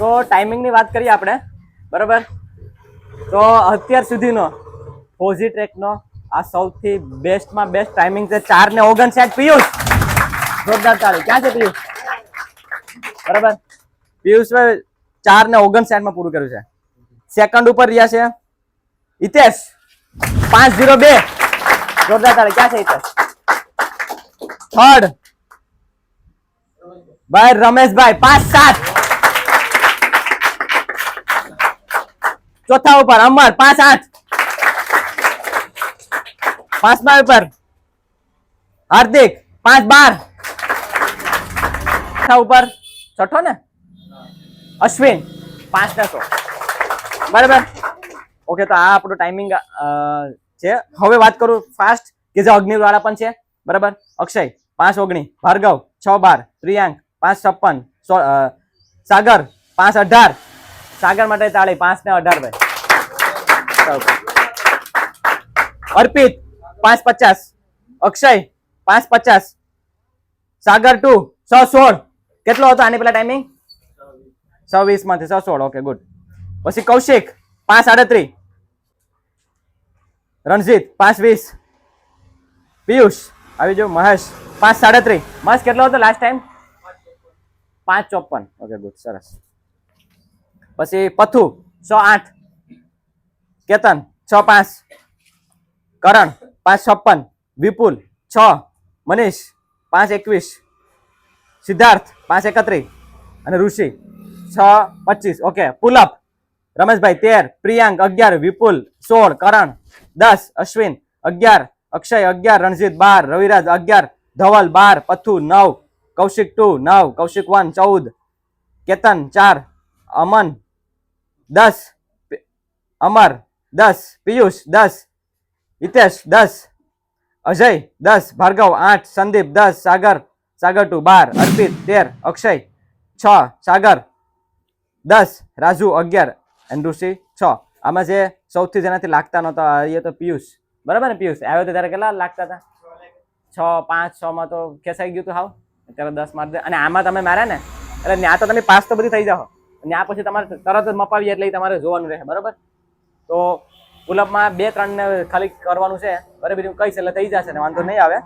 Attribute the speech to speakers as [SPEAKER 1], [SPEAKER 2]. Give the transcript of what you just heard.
[SPEAKER 1] તો ટાઈમિંગની વાત કરીએ આપણે, બરાબર. તો અત્યાર સુધીનો ફોઝી ટ્રેકનો આ સૌથી બેસ્ટમાં બેસ્ટ ટાઈમિંગ છે 4:59. પિયુષ, જોરદાર તાળી. ક્યાં છે પિયુષ? બરાબર, પિયુષભાઈ 4:59 પૂરું કર્યું છે. સેકન્ડ ઉપર રહ્યા છે હિતેશ, 5:02. જોરદાર તાળી. ક્યાં છે હિતેશ? થર્ડ ભાઈ રમેશભાઈ, 5:07. ચોથા ઉપર અમર, 5:08. પાંચમા ઉપર હાર્દિક, 5:12. છઠ્ઠા ઉપર છઠ્ઠો ને અશ્વિન, 5:16. બરાબર. ઓકે, તો આ આપણું ટાઈમિંગ છે. હવે વાત કરું ફાસ્ટ કે જે અગ્નિવાળા પણ છે, બરાબર. અક્ષય 5:19, ભાર્ગવ 6:12, પ્રિયાંક 5:56, સાગર 5:18. સાગર માટે તાળી. 5:18 ભાઈ. અર્પિત 5:50, અક્ષય 5:50, સાગર 2 6:16. કેટલો હતો આની પેલા ટાઈમિંગ? 26 માંથી 6:16. Okay, good. પછી કૌશિક 5:38, રણજીત 5:20, પિયુષ આવી જો, મહેશ 5:33. મહેશ કેટલો હતો લાસ્ટ ટાઈમ? 5:54. ઓકે, ગુડ, સરસ. પછી પથુ 6:08, કેતન 6:05, કરણ 5:56, વિપુલ 6, મનીષ 5:21, સિદ્ધાર્થ 5:31 અને ઋષિ 6:25. ઓકે, પુલઅપ રમેશભાઈ 13, પ્રિયાંક 11, વિપુલ 16, કરણ 10, અશ્વિન 11, અક્ષય 11, રણજીત 12, રવિરાજ 11, ધવલ 12, પથુ 9, કૌશિક 2 9, કૌશિક 1 14, કેતન 4, અમન 10, અમર 10, પિયુષ 10, હિતેશ 10, અજય 10, ભાર્ગવ 8, સંદીપ 10, સાગર 2 12, અર્પિત 13, અક્ષય 6, સાગર 10, રાજુ 11 અને ઋષિ 6. આમાં જે સૌથી જેનાથી લાગતા નહોતા એ તો પિયુષ, બરાબર ને? પિયુષ આવ્યો તો ત્યારે કેટલા લાગતા હતા? 6, 5, 6 માં તો ખેસાઈ ગયું હતું હાવ. અત્યારે 10 માર દે. અને આમાં તમે માર્યા ને એટલે ત્યાં તો તમે પાસ તો બધી થઈ જાઓ. ત્યાં પછી તમારે તરત જ મપાવીએ એટલે તમારે જોવાનું રહે, બરાબર. તો પુલઅપમાં 2-3 ને ખાલી કરવાનું છે, બરાબર. બીજું કઈશ એટલે થઈ જશે ને, વાંધો નહીં આવે.